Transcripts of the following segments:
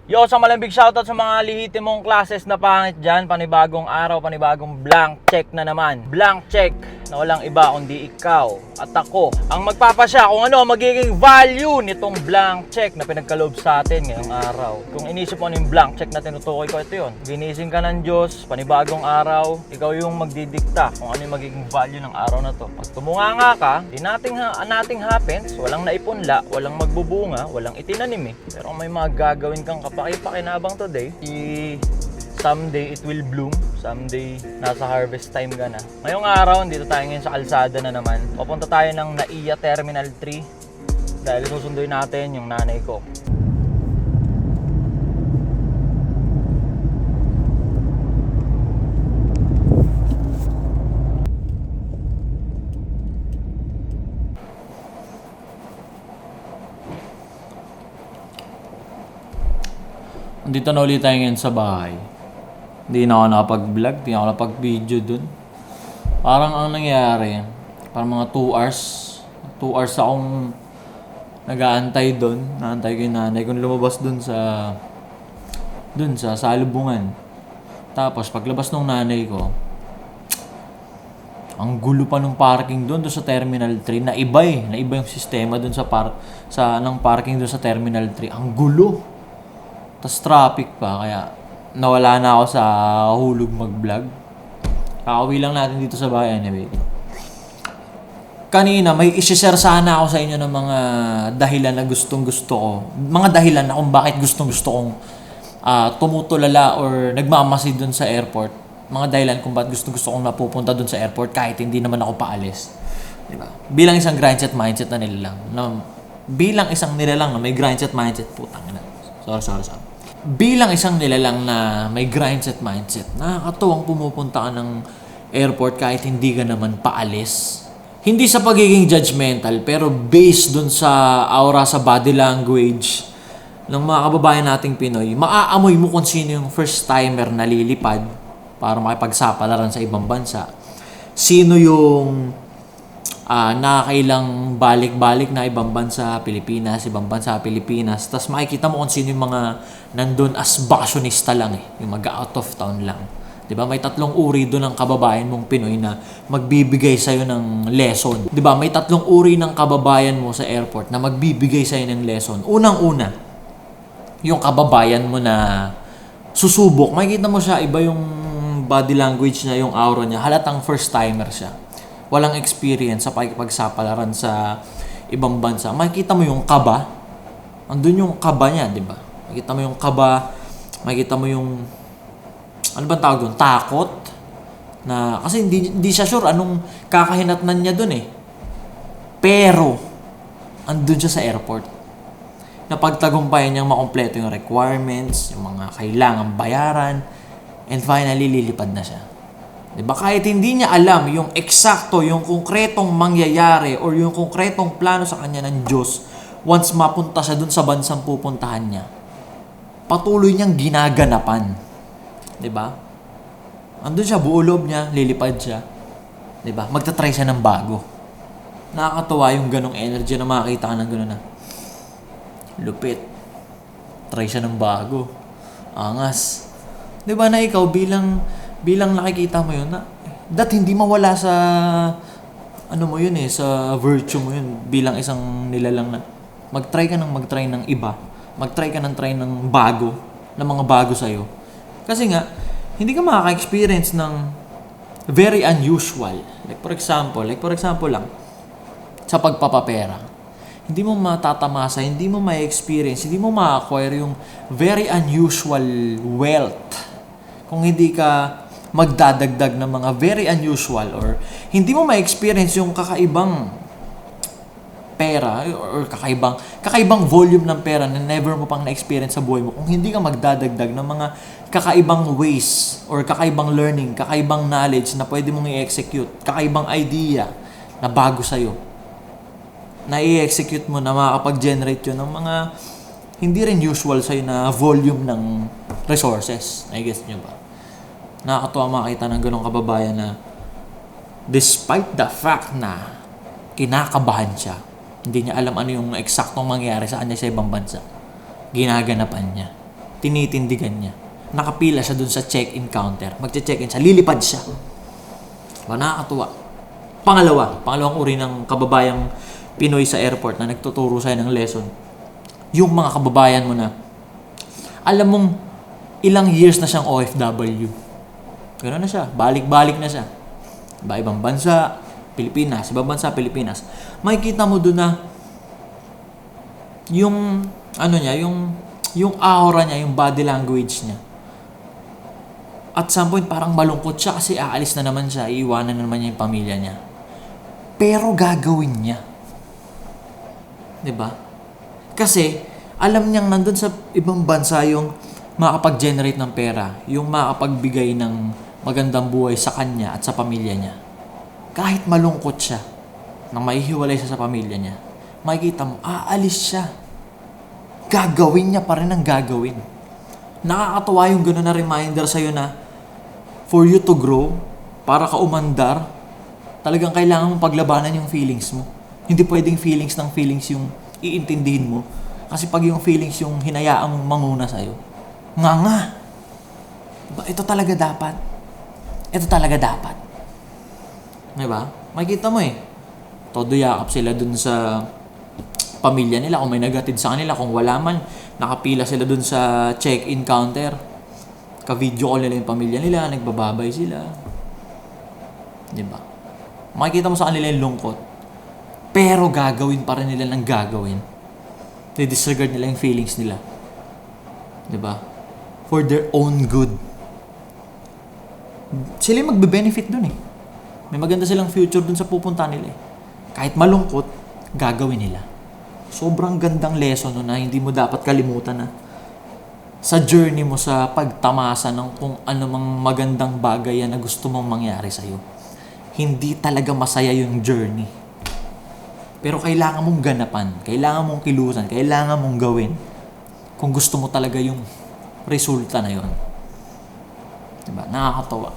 Yo, sa malambig shoutout sa mga lihitimong classes na pangit dyan. Panibagong araw, panibagong blank check na naman. Blank check na walang iba kundi ikaw at ako ang magpapasya kung ano ang magiging value nitong blank check na pinagkaloob sa atin ngayong araw. Kung inisip mo ano yung blank check na tinutukoy ko, ito yun. Ginising ka ng Diyos, panibagong araw, ikaw yung magdidikta kung ano yung magiging value ng araw na to. Pag tumunganga ka, di nating happens, walang naipunla, walang magbubunga, walang itinanim eh. Pero may mga gagawin kang pakinabang today, someday it will bloom, someday nasa harvest time ka na. Ngayong araw, dito tayo ngayon sa kalsada na naman. Papunta tayo ng NAIA Terminal 3 dahil susunduin natin yung nanay ko. Dito na ulit tayo ngayon sa bahay. Hindi na ako nakapag-vlog, hindi na ako nakapag-video dun. Parang ang nangyari, parang mga 2 hours. 2 hours akong nag-aantay dun. Naantay ko yung nanay kung lumabas dun sa salubungan. Tapos paglabas ng nanay ko, ang gulo pa ng parking doon sa Terminal 3. Naiba yung sistema doon sa parking doon sa Terminal 3. Ang gulo. Tas traffic pa, kaya nawala na ako sa hulog mag-vlog. Kakauwi lang natin dito sa bahay anyway. Kanina, may isi-share sana ako sa inyo ng mga dahilan na gustong-gusto ko. Mga dahilan na kung bakit gustong-gusto kong tumutulala or nagmamasid dun sa airport. Mga dahilan kung bakit gustong-gusto kong napupunta dun sa airport kahit hindi naman ako paalis. Diba? Bilang isang grindset mindset na nilalang. Bilang isang nilalang na may grindset mindset, putang ina. Sorry. Bilang isang nilalang na may grindset mindset, nakakatuwang pumupunta ka ng airport kahit hindi ka naman paalis. Hindi sa pagiging judgmental, pero based dun sa aura sa body language ng mga kababayan nating Pinoy, maaamoy mo kung sino yung first timer na lilipad para makipagsapalaran sa ibang bansa. Sino yung nakakailang balik-balik na ibang bansa Pilipinas. Tapos makikita mo kung sino yung mga nandun as bakasyonista lang yung mag-out of town lang. Diba? May 3 uri doon ng kababayan mong Pinoy na magbibigay sa'yo ng lesson. Diba? May 3 uri ng kababayan mo sa airport na magbibigay sa'yo ng lesson. Unang-una, yung kababayan mo na susubok. Makikita mo siya, iba yung body language niya, yung aura niya. Halatang first timer siya. Walang experience sa pakikipagsapalaran sa ibang bansa. Makikita mo yung kaba. Andun yung kaba niya, di ba? Makikita mo yung kaba. Makikita mo yung, ano ba tawag doon? Takot. Na, kasi hindi siya sure anong kakahinatnan niya doon eh. Pero, andun siya sa airport. Napagtagumpayan niyang makompleto yung requirements, yung mga kailangang bayaran, and finally, lilipad na siya. Diba? Kahit hindi niya alam yung eksakto, yung konkretong mangyayari or yung konkretong plano sa kanya ng Diyos, once mapunta siya dun sa bansang pupuntahan niya, patuloy niyang ginaganapan. Diba? Andun siya, buo loob niya, lilipad siya. Diba? Magta-try siya ng bago. Nakakatuwa yung ganong energy na makakita ka ng gano'n na lupit. Try siya ng bago. Angas. Diba na ikaw bilang nakikita mo yun, that hindi mawala sa ano mo yun sa virtue mo yun bilang isang nilalang na mag-try ng iba, mag-try ng bago, ng mga bago sa'yo. Kasi nga, hindi ka makaka-experience ng very unusual. Like for example lang, sa pagpapapera. Hindi mo matatamasa, hindi mo ma-experience, hindi mo ma-acquire yung very unusual wealth kung hindi ka magdadagdag ng mga very unusual or hindi mo ma-experience yung kakaibang pera or kakaibang volume ng pera na never mo pang na-experience sa buhay mo kung hindi ka magdadagdag ng mga kakaibang ways or kakaibang learning, kakaibang knowledge na pwede mong i-execute, kakaibang idea na bago sa'yo. Na i-execute mo na makakapag-generate yun ng mga hindi rin usual sa'yo na volume ng resources. I-guess nyo ba? Nakakatuwa makita ng ganong kababayan na despite the fact na kinakabahan siya, hindi niya alam ano yung eksaktong mangyayari sa kanya sa ibang bansa, ginaganapan niya. tinitindigan niya. Nakapila siya dun sa check-in counter. Magche-check-in siya, lilipad siya. Diba, nakakatuwa. Pangalawang uri ng kababayang Pinoy sa airport na nagtuturo sa'yo ng lesson. Yung mga kababayan mo na, alam mong ilang years na siyang OFW. Gano'n na siya, balik-balik na siya. Ibang bansa, Pilipinas, ibang bansa, Pilipinas. Makikita mo doon na yung yung aura niya, yung body language niya. At some point parang malungkot siya kasi aalis na naman siya, iiwanan na naman niya yung pamilya niya. Pero gagawin niya. 'Di ba? Kasi alam niyang nandun sa ibang bansa yung makakapag-generate ng pera, yung makakapagbigay ng magandang buhay sa kanya at sa pamilya niya. Kahit malungkot siya, nang maihiwalay siya sa pamilya niya, makikita mo, aalis siya. Gagawin niya pa rin ang gagawin. Nakakatawa yung gano'n na reminder sa'yo na for you to grow, para ka umandar, talagang kailangan mong paglabanan yung feelings mo. Hindi pwedeng feelings yung iintindihin mo. Kasi pag yung feelings yung hinayaan mong manguna sa'yo, nga. Diba? Ito talaga dapat. Diba? Makikita mo todo yakap sila dun sa pamilya nila, kung may nagatid sa kanila, kung wala man, nakapila sila dun sa check-in counter. Ka-video call nila yung pamilya nila, nagbababay sila. Diba? Makikita mo sa kanila yung lungkot. Pero gagawin pa rin nila ng gagawin. Disregard nila yung feelings nila. Diba? For their own good. Sila yung magbe-benefit dun May maganda silang future dun sa pupunta nila Kahit malungkot, gagawin nila. Sobrang gandang lesson na hindi mo dapat kalimutan na sa journey mo sa pagtamasa ng kung ano mang magandang bagay na gusto mong mangyari sa'yo. Hindi talaga masaya yung journey. Pero kailangan mong ganapan, kailangan mong kilusan, kailangan mong gawin kung gusto mo talaga yung resulta na yun. Diba? Nakakatawa.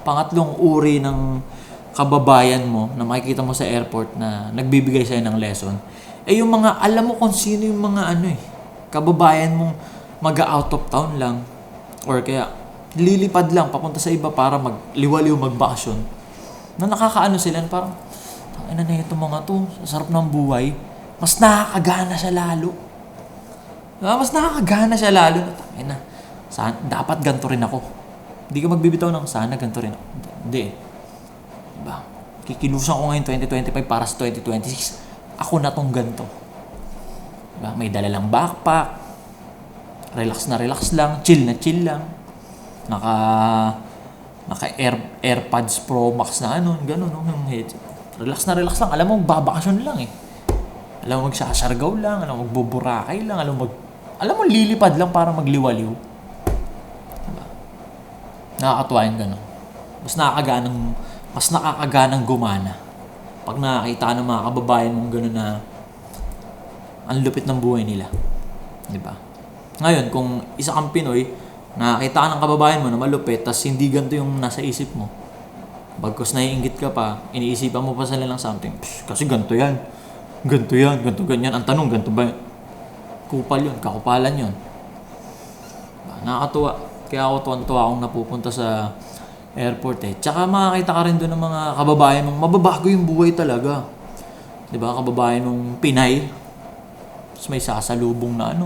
Pangatlong uri ng kababayan mo na makikita mo sa airport na nagbibigay sa'yo ng lesson, yung mga, alam mo kung sino yung mga kababayan mong mag-out of town lang or kaya lilipad lang papunta sa iba para magliwaliw, magbakasyon. Na nakakaano sila, parang, tangina na ito mga to, sa sarap ng buhay, mas nakakagana siya lalo. Tangina, dapat ganito rin ako. Hindi ka magbibitaw ng sana ganito rin ako. Hindi Diba? Kikilusan ko ngayon 2025 para sa 2026. Ako na tong ganito. Diba? May dala lang backpack. Relax lang. Chill lang. Naka AirPods Pro Max na gano'n, yung headset. Relax lang. Alam mo, babakasyon lang Alam mo, magsasargaw lang. Alam mo, magbuburakay lang. Alam mo, lilipad lang para magliwaliw. Diba? Nakakatuwa yung gano'n. Mas nakakaganang gumana pag nakakita ng mga kababayan mong gano'n na ang lupit ng buhay nila. Diba? Ngayon, kung isa kang Pinoy, nakakita ka ng kababayan mo na malupit, tas hindi ganito yung nasa isip mo. Bagkus naiinggit ka pa, iniisipan mo pa sila ng something. Kasi ganito yan. Ganito ganyan. Ang tanong, ganito ba? Kupal yun, kakupalan yun. Diba? Nakakatuwa. Kaya ako tuwan-tuwa akong napupunta sa airport Tsaka makakita ka rin doon ng mga kababayan mong mababago yung buhay talaga. 'Di ba? Kababayan mong Pinay. Tapos may sasalubong na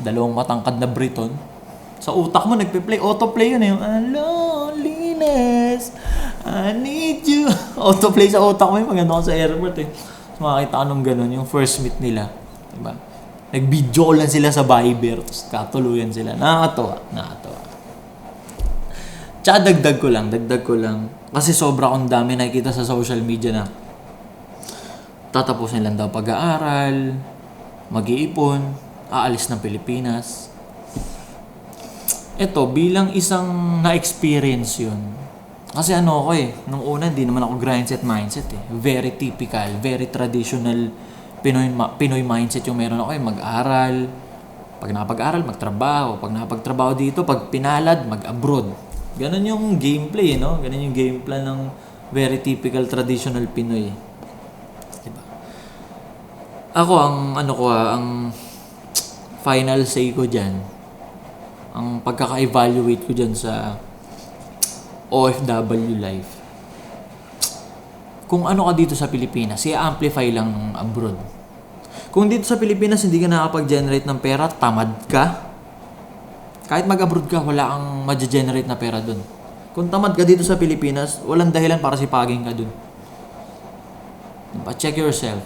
dalawang matangkad na Briton. Sa utak mo nagpe-play, autoplay yun yung loneliness, I need you. Autoplay sa utak mo yung maganda ka sa airport So makakita ka nung ganun, yung first meet nila. 'Di ba? Nag-video lang sila sa Viber, tapos katuluyan sila. Nakakatawa. Tsaka dagdag ko lang. Kasi sobra kong dami nakikita sa social media na tatapusin lang daw pag-aaral, mag-iipon, aalis ng Pilipinas. Ito, bilang isang na-experience yun. Kasi nung una, hindi naman ako mindset. Very typical, very traditional Pinoy mindset yung meron ako mag-aral. Pag nakapag-aral, magtrabaho. Pag nakapagtrabaho dito, pag pinalad, mag-abroad. Ganon yung gameplay, Ganon yung game plan ng very typical traditional Pinoy. Diba? Ako, ang final say ko dyan, ang pagkaka-evaluate ko dyan sa OFW life, kung ano ka dito sa Pilipinas, i-amplify lang ng abroad. Kung dito sa Pilipinas hindi ka nakapag-generate ng pera, tamad ka. Kahit mag-abroad ka, wala kang ma-generate na pera dun. Kung tamad ka dito sa Pilipinas, walang dahilan para sipagin ka dun. Diba? Check yourself.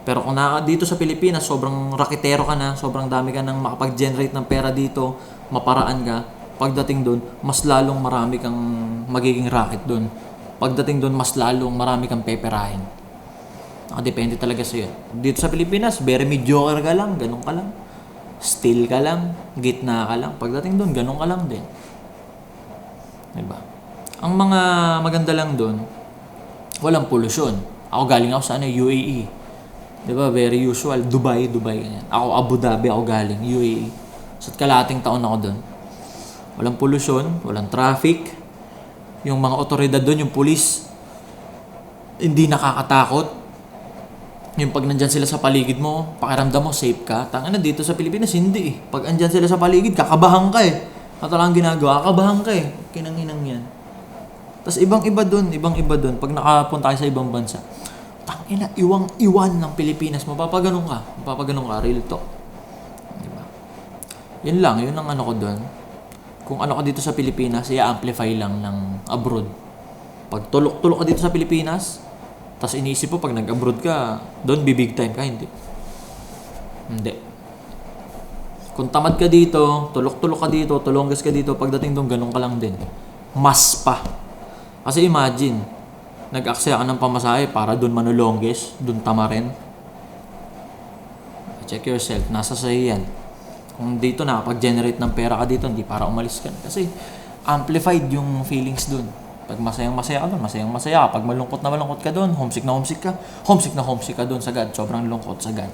Pero kung dito sa Pilipinas, sobrang raketero ka na, sobrang dami ka nang makapag-generate ng pera dito, maparaan ka, pagdating dun, mas lalong marami kang magiging racket dun. Pagdating dun, mas lalong marami kang peperahin. Nakadepende talaga sa'yo. Dito sa Pilipinas, very mediocre ka lang, ganun ka lang. Still ka lang, gitna ka lang. Pagdating dun, ganun ka lang din. Diba? Ang mga maganda lang dun, walang pollution. Ako galing ako sa UAE. Diba? Very usual. Dubai. Ganyan. Ako Abu Dhabi, ako galing. UAE. So, kalahating taon ako dun. Walang pollution, walang traffic. Yung mga otoridad dun, yung police, hindi nakakatakot. Yung pag nandyan sila sa paligid mo, pakiramdam mo, safe ka. Tangina dito sa Pilipinas, hindi eh. Pag andyan sila sa paligid, kakabahan ka eh. At walang ginagawa, kakabahan ka eh. Kinang-inang yan. Tapos ibang-iba dun. Pag nakapunta kayo sa ibang bansa, tangina, iwan ng Pilipinas. Mapapaganon ka, real talk. Diba? Yun lang, yun ang ano ko dun. Kung ano ka dito sa Pilipinas, i-amplify lang ng abroad. Pag tulok-tulok ka dito sa Pilipinas, tapos iniisip mo pag nag-abroad ka, doon bibig time ka, hindi. Kung tamad ka dito, tulok-tulok ka dito, tulonggas ka dito, pagdating doon, ganun ka lang din. Mas pa. Kasi imagine, nag-aksaya ka ng pamasahe para doon manulongges, doon tama rin. Check yourself, nasa sa'yo yan. Kung dito nakapag-generate ng pera ka dito, hindi para umalis ka. Kasi amplified yung feelings doon. Pag masayang-masaya ka doon, masayang-masaya ka. Pag malungkot ka doon, homesick na homesick ka doon sagad. Sobrang lungkot sagad.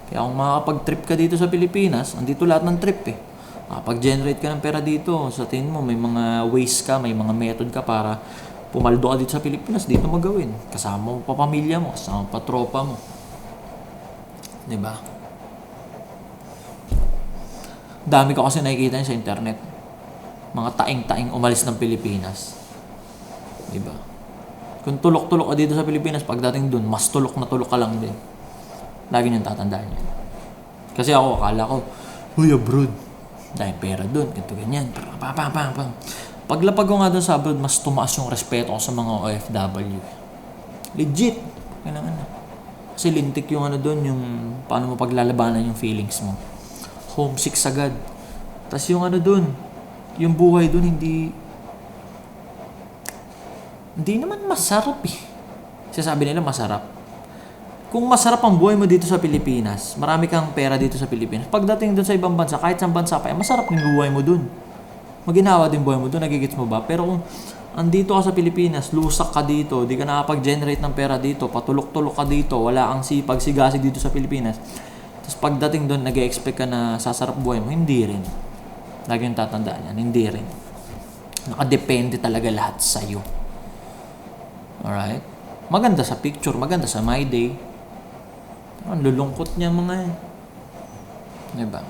Kaya kung makakapag-trip ka dito sa Pilipinas, andito lahat ng trip eh. Pag-generate ka ng pera dito, sa tingin mo, may mga ways ka, may mga method ka para pumaldo ka dito sa Pilipinas, dito mo gawin. Kasama mo pa pamilya mo, kasama mo pa tropa mo. Diba? Dami ko kasi nakikita sa internet. Mga taing-taing umalis ng Pilipinas. Diba? Kung tulok-tulok ka dito sa Pilipinas, pagdating dun, mas tulok na tulok ka lang din. Lagi niyong tatandaan yan. Kasi ako, akala ko, uy, abroad. Dahil pera dun, ganyan. Paglapag ko nga dun sa abroad, mas tumaas yung respeto ko sa mga OFW. Legit. Kailangan na. Kasi lintik yung ano dun, yung paano mo paglalabanan yung feelings mo. Homesick sagad. Tapos yung ano dun, yung buhay dun, hindi naman masarap eh. Sasabi nila masarap. Kung masarap ang buhay mo dito sa Pilipinas, marami kang pera dito sa Pilipinas, pagdating doon sa ibang bansa, kahit sa bansa pa, masarap din buhay mo doon. Maginawa din buhay mo doon, nagigits mo ba? Pero kung andito ka sa Pilipinas, lusak ka dito, di ka nakapag-generate ng pera dito, patulok-tulok ka dito, wala kang sipag-sigasig dito sa Pilipinas, tapos pagdating doon, nag-expect ka na sasarap buhay mo, hindi rin. Lagi yung tatandaan yan, hindi rin. Nakadepende talaga lahat sa'yo. Alright? Maganda sa picture, maganda sa my day. Ang lulungkot niya mga yan. Diba?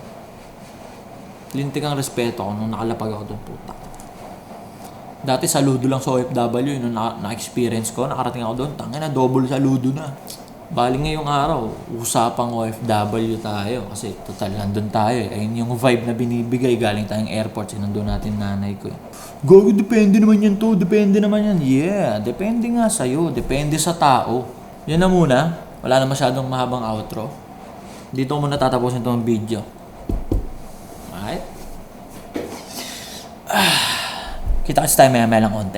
Lintik ang respeto ko nung nakalapag ako doon, puta. Dati saludo lang sa OFW, nung na-experience ko, nakarating ako doon, tangina, double saludo na. Bali ngayong araw, usapang OFW tayo. Kasi total, nandun tayo eh. Ayun yung vibe na binibigay, galing tayong airport, sinandun natin nanay ko eh. Gago, depende naman yan to, depende naman yan. Yeah, depende nga sa'yo, depende sa tao. Yan na muna. Wala na masyadong mahabang outro. Dito ko muna tatapusin itong video. Alright? Kita kasi tayo maya-maya lang konti.